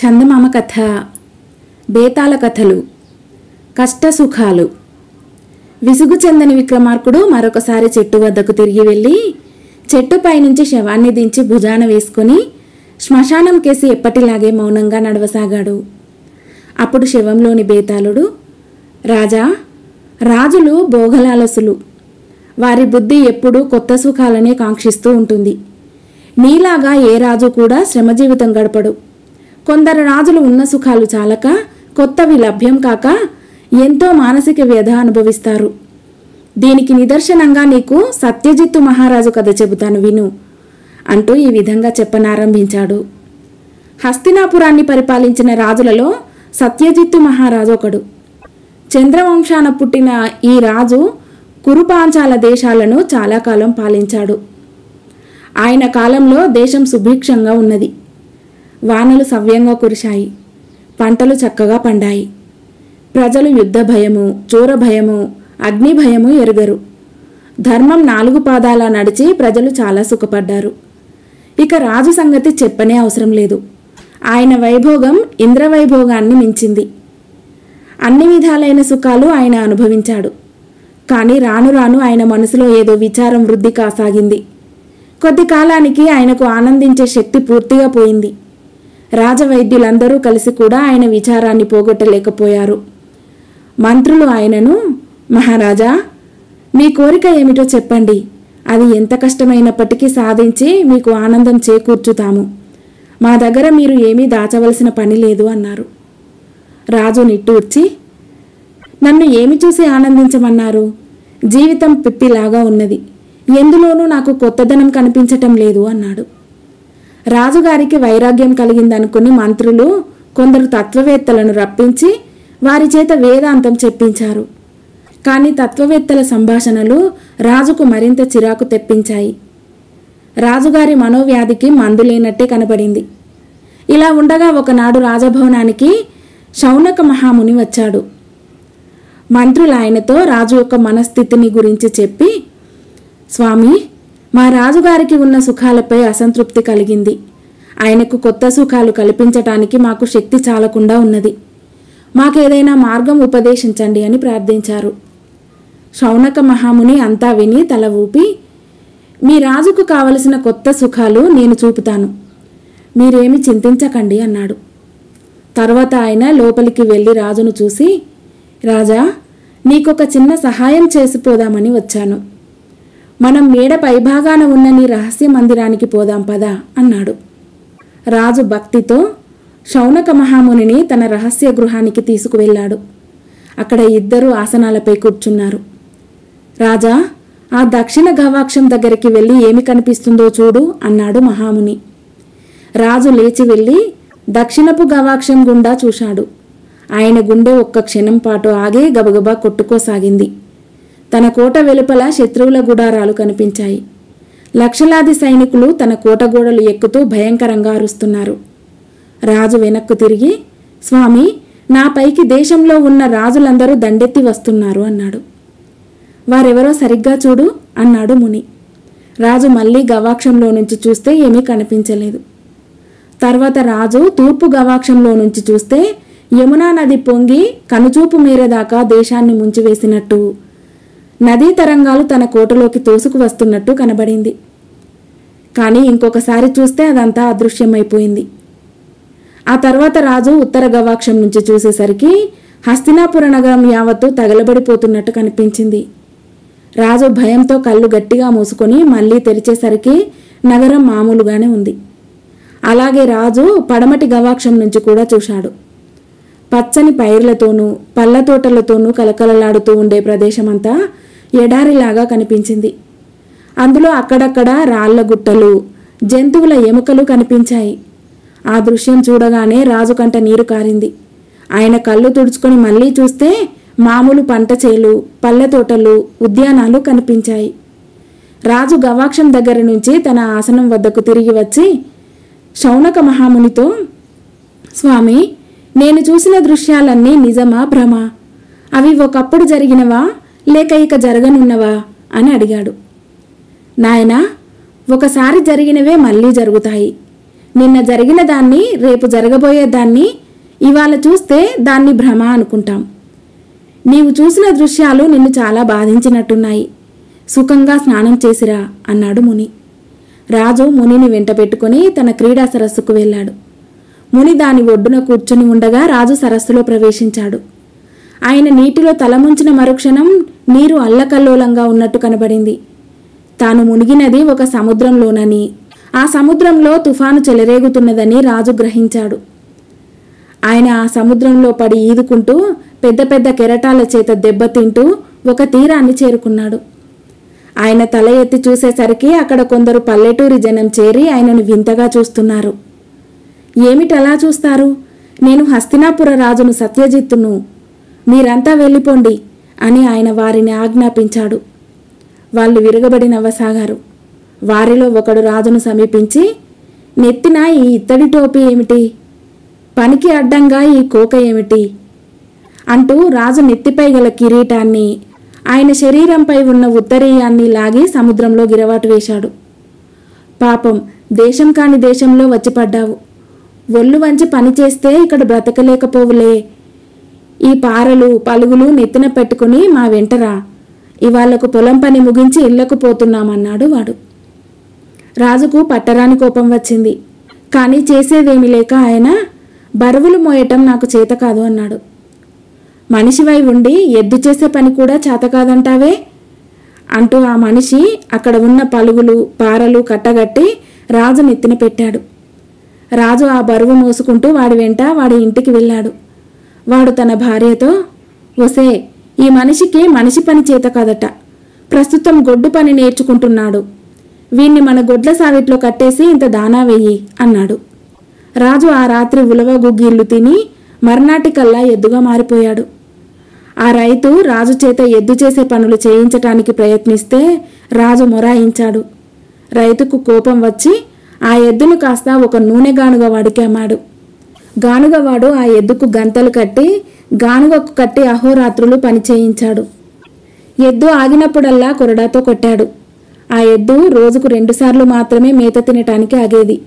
చందమామ కథ, బేతాళ కథలు, కష్టసుఖాలు. విసుగు చెందని విక్రమార్కుడు మరొకసారి చెట్టు వద్దకు తిరిగి వెళ్ళి చెట్టుపై నుంచి శవాన్ని దించి భుజాన వేసుకొని శ్మశానం కేసి ఎప్పటిలాగే మౌనంగా నడవసాగాడు. అప్పుడు శవంలోని బేతాళుడు, రాజా, రాజులు భోగలాలసులు. వారి బుద్ధి ఎప్పుడూ కొత్త సుఖాలనే కాంక్షిస్తూ ఉంటుంది. నీలాగా ఏ రాజు కూడా శ్రమజీవితం గడపడు. కొందరు రాజులు ఉన్న సుఖాలు చాలక కొత్తవి లభ్యం కాక ఎంతో మానసిక వ్యధ అనుభవిస్తారు. దీనికి నిదర్శనంగా నీకు సత్యజిత్తు మహారాజు కథ చెబుతాను విను అంటూ ఈ విధంగా చెప్పనారంభించాడు. హస్తినాపురాన్ని పరిపాలించిన రాజులలో సత్యజిత్తు మహారాజు ఒకడు. చంద్రవంశాన పుట్టిన ఈ రాజు కురుపాంచాల దేశాలను చాలా కాలం పాలించాడు. ఆయన కాలంలో దేశం సుభిక్షంగా ఉన్నది. వానలు సవ్యంగా కురిశాయి. పంటలు చక్కగా పండాయి. ప్రజలు యుద్ధ భయము, చోర భయము, అగ్ని భయము ఎరుగరు. ధర్మం 4 పాదాల నడిచి ప్రజలు చాలా సుఖపడ్డారు. ఇక రాజు సంగతి చెప్పనే అవసరం లేదు. ఆయన వైభోగం ఇంద్రవైభోగాన్ని మించింది. అన్ని విధాలైన సుఖాలు ఆయన అనుభవించాడు. కానీ రాను రాను ఆయన మనసులో ఏదో విచారం వృద్ధి కాసాగింది. కొద్ది కాలానికి ఆయనకు ఆనందించే శక్తి పూర్తిగా పోయింది. రాజవైద్యులందరూ కలిసి కూడా ఆయన విచారాన్ని పోగొట్టలేకపోయారు. మంత్రులు ఆయనను, మహారాజా, మీ కోరిక ఏమిటో చెప్పండి, అది ఎంత కష్టమైనప్పటికీ సాధించి మీకు ఆనందం చేకూర్చుతాము. మా దగ్గర మీరు ఏమీ దాచవలసిన పని లేదు అన్నారు. రాజు నిట్టూర్చి, నన్ను ఏమి చూసి ఆనందించమన్నారు? జీవితం పిప్పిలాగా ఉన్నది. ఎందులోనూ నాకు కొత్తదనం కనిపించటం లేదు అన్నాడు. రాజుగారికి వైరాగ్యం కలిగిందనుకుని మంత్రులు కొందరు తత్వవేత్తలను రప్పించి వారి చేత వేదాంతం చెప్పించారు. కానీ తత్వవేత్తల సంభాషణలు రాజుకు మరింత చిరాకు తెప్పించాయి. రాజుగారి మనోవ్యాధికి మందు లేనట్టే కనబడింది. ఇలా ఉండగా ఒకనాడు రాజభవనానికి శౌనక మహాముని వచ్చాడు. మంత్రులు ఆయనతో రాజు యొక్క మనస్థితిని గురించి చెప్పి, స్వామి, మా రాజుగారికి ఉన్న సుఖాలపై అసంతృప్తి కలిగింది. ఆయనకు కొత్త సుఖాలు కల్పించటానికి మాకు శక్తి చాలకుండా ఉన్నది. మాకేదైనా మార్గం ఉపదేశించండి అని ప్రార్థించారు. శౌనక మహాముని అంతా విని తల ఊపి, మీ రాజుకు కావలసిన కొత్త సుఖాలు నేను చూపుతాను, మీరేమి చింతించకండి అన్నాడు. తర్వాత ఆయన లోపలికి వెళ్ళి రాజును చూసి, రాజా, నీకొక చిన్న సహాయం చేసిపోదామని వచ్చాను. మనం మేడ పైభాగాన ఉన్న నీ రహస్య మందిరానికి పోదాం పదా అన్నాడు. రాజు భక్తితో శౌనక మహామునిని తన రహస్య గృహానికి తీసుకువెళ్ళాడు. అక్కడ ఇద్దరు ఆసనాలపై కూర్చున్నారు. రాజా, ఆ దక్షిణ గవాక్షం దగ్గరికి వెళ్ళి ఏమి కనిపిస్తుందో చూడు అన్నాడు మహాముని. రాజు లేచి వెళ్ళి దక్షిణపు గవాక్షం గుండా చూశాడు. ఆయన గుండె ఒక్క క్షణం పాటు ఆగి గబగబా కొట్టుకోసాగింది. తన కోట వెలుపల శత్రువుల గుడారాలు కనిపించాయి. లక్షలాది సైనికులు తన కోట గోడలు ఎక్కుతూ భయంకరంగా అరుస్తున్నారు. రాజు వెనక్కు తిరిగి, స్వామి, నా పైకి దేశంలో ఉన్న రాజులందరూ దండెత్తి వస్తున్నారు అన్నాడు. వారెవరో సరిగ్గా చూడు అన్నాడు ముని. రాజు మళ్ళీ గవాక్షంలో నుంచి చూస్తే ఏమీ కనిపించలేదు. తర్వాత రాజు తూర్పు గవాక్షంలో నుంచి చూస్తే యమునా నది పొంగి కనుచూపు మేరదాకా దేశాన్ని ముంచివేసినట్టు, నదీ తరంగాలు తన కోటలోకి తోసుకు వస్తున్నట్టు కనబడింది. కానీ ఇంకొకసారి చూస్తే అదంతా అదృశ్యమైపోయింది. ఆ తర్వాత రాజు ఉత్తర గవాక్షం నుంచి చూసేసరికి హస్తినాపుర నగరం యావత్తు తగలబడిపోతున్నట్టు కనిపించింది. రాజు భయంతో కళ్ళు గట్టిగా మూసుకొని మళ్ళీ తెరిచేసరికి నగరం మామూలుగానే ఉంది. అలాగే రాజు పడమటి గవాక్షం నుంచి కూడా చూశాడు. పచ్చని పైర్లతోనూ పళ్ళ తోటలతోనూ కలకలలాడుతూ ఉండే ప్రదేశమంతా ఎడారిలాగా కనిపించింది. అందులో అక్కడక్కడ రాళ్ల గుట్టలు, జంతువుల ఎముకలు కనిపించాయి. ఆ దృశ్యం చూడగానే రాజు కంట నీరు కారింది. ఆయన కళ్ళు తుడుచుకొని మళ్ళీ చూస్తే మామూలు పంట చేలు, పళ్ళ తోటలు, ఉద్యానాలు కనిపించాయి. రాజు గవాక్షం దగ్గర నుంచి తన ఆసనం వద్దకు తిరిగి వచ్చి శౌనక మహామునితో, స్వామి, నేను చూసిన దృశ్యాలన్నీ నిజమా భ్రమ? అవి ఒకప్పుడు జరిగినవా లేక ఇక జరగనున్నవా అని అడిగాడు. నాయనా, ఒకసారి జరిగినవే మళ్ళీ జరుగుతాయి. నిన్న జరిగిన దాన్ని, రేపు జరగబోయే దాన్ని ఇవాళ చూస్తే దాన్ని భ్రమ అనుకుంటాం. నీవు చూసిన దృశ్యాలు నిన్ను చాలా బాధించినట్టున్నాయి. సుఖంగా స్నానం చేసిరా అన్నాడు ముని. రాజు మునిని వెంట పెట్టుకుని తన క్రీడా సరస్సుకు వెళ్ళాడు. ముని దాని ఒడ్డున కూర్చుని ఉండగా రాజు సరస్సులో ప్రవేశించాడు. ఆయన నీటిలో తలముంచిన మరుక్షణం నీరు అల్లకల్లోలంగా ఉన్నట్టు కనబడింది. తాను మునిగినది ఒక సముద్రంలోనని, ఆ సముద్రంలో తుఫాను చెలరేగుతున్నదని రాజు గ్రహించాడు. ఆయన ఆ సముద్రంలో పడి ఈదుకుంటూ పెద్ద పెద్ద కెరటాల చేత దెబ్బతింటూ ఒక తీరాన్ని చేరుకున్నాడు. ఆయన తల ఎత్తి చూసేసరికి అక్కడ కొందరు పల్లెటూరి జనం చేరి ఆయనను వింతగా చూస్తున్నారు. ఏమిటలా చూస్తారు? నేను హస్తినాపుర రాజును సత్యజిత్తును, మీరంతా వెళ్ళిపోండి అని ఆయన వారిని ఆజ్ఞాపించాడు. వాళ్ళు విరగబడి నవ్వసాగారు. వారిలో ఒకడు రాజును సమీపించి, నెత్తిన ఈ ఇత్తడి టోపీ ఏమిటి? పనికి అడ్డంగా ఈ కోక ఏమిటి? అంటూ రాజు నెత్తిపై గల కిరీటాన్ని, ఆయన శరీరంపై ఉన్న ఉత్తరీయాన్ని లాగి సముద్రంలో గిరవాటు వేశాడు. పాపం, దేశం కాని దేశంలో వచ్చి పడ్డావు. ఒళ్ళు వంచి పని చేస్తే ఇక్కడ బ్రతకలేకపోవులే. ఈ పారలు పలుగులు నెత్తిన పెట్టుకుని మా వెంటరా, ఇవాళ్లకు పొలం పని ముగించి ఇళ్లకు పోతున్నామన్నాడు వాడు. రాజుకు పట్టరాని కోపం వచ్చింది. కానీ చేసేదేమీ లేక ఆయన, బరువులు మోయటం నాకు చేత కాదు అన్నాడు. మనిషివై ఉండి ఎద్దు చేసే పని కూడా చేత కాదంటావే అంటూ ఆ మనిషి అక్కడ ఉన్న పలుగులు పారలు కట్టగట్టి రాజు నెత్తిన పెట్టాడు. రాజు ఆ బరువు మోసుకుంటూ వాడి వెంట వాడి ఇంటికి వెళ్ళాడు. వాడు తన భార్యతో, ఒసే, ఈ మనిషికి మనిషి పని చేత కాదట, ప్రస్తుతం గొడ్డు పని నేర్చుకుంటున్నాడు. వీణ్ణి మన గొడ్ల సావిట్లో కట్టేసి ఇంత దానా వెయ్యి అన్నాడు. రాజు ఆ రాత్రి ఉలవ గుగ్గిళ్ళు తిని మర్నాటికల్లా ఎద్దుగా మారిపోయాడు. ఆ రైతు రాజు చేత ఎద్దు చేసే పనులు చేయించటానికి ప్రయత్నిస్తే రాజు మొరాయించాడు. రైతుకు కోపం వచ్చి ఆ ఎద్దును కాస్త ఒక నూనె గానుగ వాడికి అమ్మాడు. గానుగవాడు ఆ ఎద్దుకు గంతలు కట్టి గానుగకు కట్టి అహోరాత్రులు పని చేయించాడు. ఎద్దు ఆగినప్పుడల్లా కొరడాతో కొట్టాడు. ఆ ఎద్దు రోజుకు 2 సార్లు మాత్రమే మేత తినటానికి ఆగేది.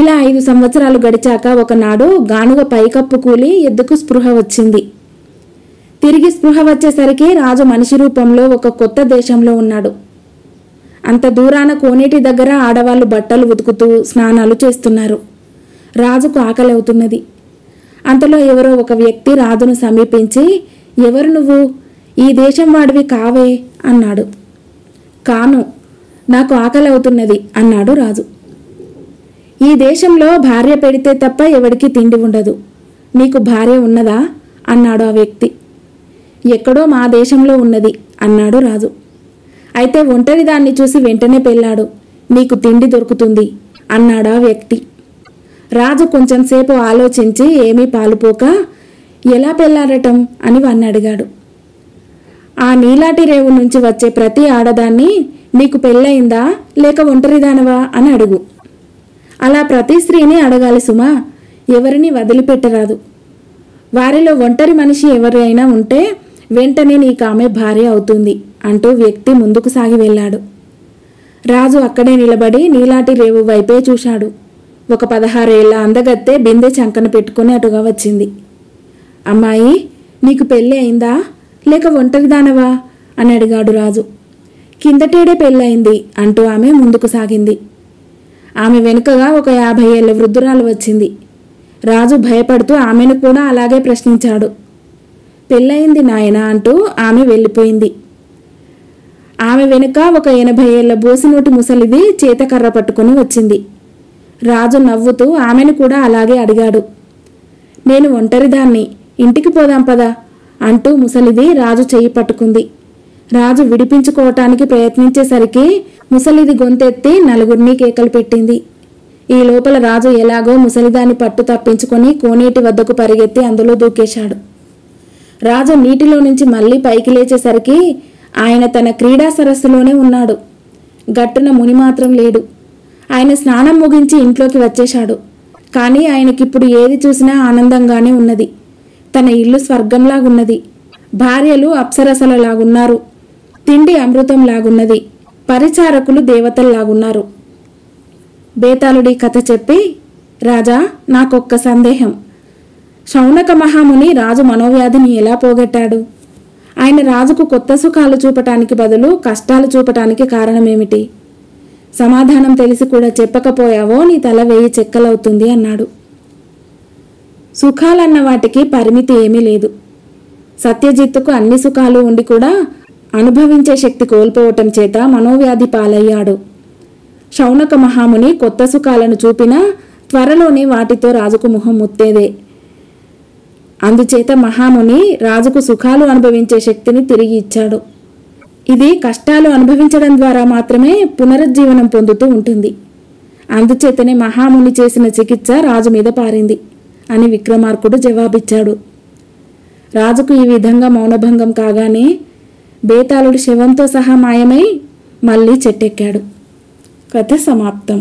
ఇలా 5 సంవత్సరాలు గడిచాక ఒకనాడు గానుగ పైకప్పు కూలి ఎద్దుకు స్పృహ వచ్చింది. తిరిగి స్పృహ వచ్చేసరికి రాజు మనిషి రూపంలో ఒక కొత్త దేశంలో ఉన్నాడు. అంత దూరాన కోనేటి దగ్గర ఆడవాళ్లు బట్టలు ఉతుకుతూ స్నానాలు చేస్తున్నారు. రాజుకు ఆకలి అవుతున్నది. అంతలో ఎవరో ఒక వ్యక్తి రాజును సమీపించి, ఎవరు నువ్వు? ఈ దేశం వాడివి కావే అన్నాడు. కాను, నాకు ఆకలి అవుతున్నది అన్నాడు రాజు. ఈ దేశంలో భార్య పెడితే తప్ప ఎవడికి తిండి ఉండదు. నీకు భార్య ఉన్నదా అన్నాడు ఆ వ్యక్తి. ఎక్కడో మా దేశంలో ఉన్నది అన్నాడు రాజు. అయితే ఒంటరి దాన్ని చూసి వెంటనే పెళ్ళాడు, నీకు తిండి దొరుకుతుంది అన్నాడు ఆ వ్యక్తి. రాజు కొంచెంసేపు ఆలోచించి ఏమీ పాలుపోక, ఎలా పెళ్ళాడటం అని వాణ్ణి అడిగాడు. ఆ నీలాటి రేవు నుంచి వచ్చే ప్రతి ఆడదాన్ని నీకు పెళ్ళయిందా లేక ఒంటరిదానవా అని అడుగు. అలా ప్రతి స్త్రీని అడగాలి సుమా, ఎవరిని వదిలిపెట్టరాదు. వారిలో ఒంటరి మనిషి ఎవరైనా ఉంటే వెంటనే నీకు ఆమె భార్య అవుతుంది అంటూ వ్యక్తి ముందుకు సాగి వెళ్ళాడు. రాజు అక్కడే నిలబడి నీలాటి రేవు వైపే చూశాడు. ఒక 16 ఏళ్ల అందగత్తె బిందె చంకన పెట్టుకుని అటుగా వచ్చింది. అమ్మాయి, నీకు పెళ్ళి అయిందా లేక ఒంటరిదానవా అని అడిగాడు రాజు. కిందటేడే పెళ్ళయింది అంటూ ఆమె ముందుకు సాగింది. ఆమె వెనుకగా ఒక 50 ఏళ్ల వృద్ధురాలు వచ్చింది. రాజు భయపడుతూ ఆమెను కూడా అలాగే ప్రశ్నించాడు. పెళ్ళయింది నాయనా అంటూ ఆమె వెళ్ళిపోయింది. ఆమె వెనుక ఒక 80 ఏళ్ల బోసినోటి ముసలిది చేతకర్ర పట్టుకుని వచ్చింది. రాజు నవ్వుతూ ఆమెను కూడా అలాగే అడిగాడు. నేను ఒంటరిదాన్ని, ఇంటికి పోదాం పదా అంటూ ముసలిది రాజు చెయ్యి పట్టుకుంది. రాజు విడిపించుకోవటానికి ప్రయత్నించేసరికి ముసలిది గొంతెత్తి నలుగురిని కేకలు పెట్టింది. ఈ లోపల రాజు ఎలాగో ముసలిదాన్ని పట్టు తప్పించుకొని కోనేటి వద్దకు పరిగెత్తి అందులో దూకేశాడు. రాజు నీటిలో నుంచి మళ్ళీ పైకి లేచేసరికి ఆయన తన క్రీడా సరస్సులోనే ఉన్నాడు. గట్టున ముని మాత్రం లేడు. ఆయన స్నానం ముగించి ఇంట్లోకి వచ్చేశాడు. కానీ ఆయనకిప్పుడు ఏది చూసినా ఆనందంగానే ఉన్నది. తన ఇల్లు స్వర్గంలాగున్నది. భార్యలు అప్సరసలలాగున్నారు. తిండి అమృతంలాగున్నది. పరిచారకులు దేవతల్లాగున్నారు. బేతాళుడి కథ చెప్పి, రాజా, నాకొక్క సందేహం. శౌనక మహాముని రాజు మనోవ్యాధిని ఎలా పోగొట్టాడు? ఆయన రాజుకు కొత్త సుఖాలు చూపటానికి బదులు కష్టాలు చూపటానికి కారణమేమిటి? సమాధానం తెలిసి కూడా చెప్పకపోయావో నీ తల 1000 చెక్కలవుతుంది అన్నాడు. సుఖాలన్న వాటికి పరిమితి ఏమీ లేదు. సత్యజిత్తుకు అన్ని సుఖాలు ఉండి కూడా అనుభవించే శక్తి కోల్పోవటం చేత మనోవ్యాధి పాలయ్యాడు. శౌనక మహాముని కొత్త సుఖాలను చూపినా త్వరలోనే వాటితో రాజుకు ముఖం ముత్తేదే. అందుచేత మహాముని రాజుకు సుఖాలు అనుభవించే శక్తిని తిరిగి ఇచ్చాడు. ఇది కష్టాలు అనుభవించడం ద్వారా మాత్రమే పునరుజ్జీవనం పొందుతూ ఉంటుంది. అందుచేతనే మహాముని చేసిన చికిత్స రాజు మీద పారింది అని విక్రమార్కుడు జవాబిచ్చాడు. రాజుకు ఈ విధంగా మౌనభంగం కాగానే బేతాళుడు శవంతో సహా మాయమై మళ్ళీ చెట్టెక్కాడు. కథ సమాప్తం.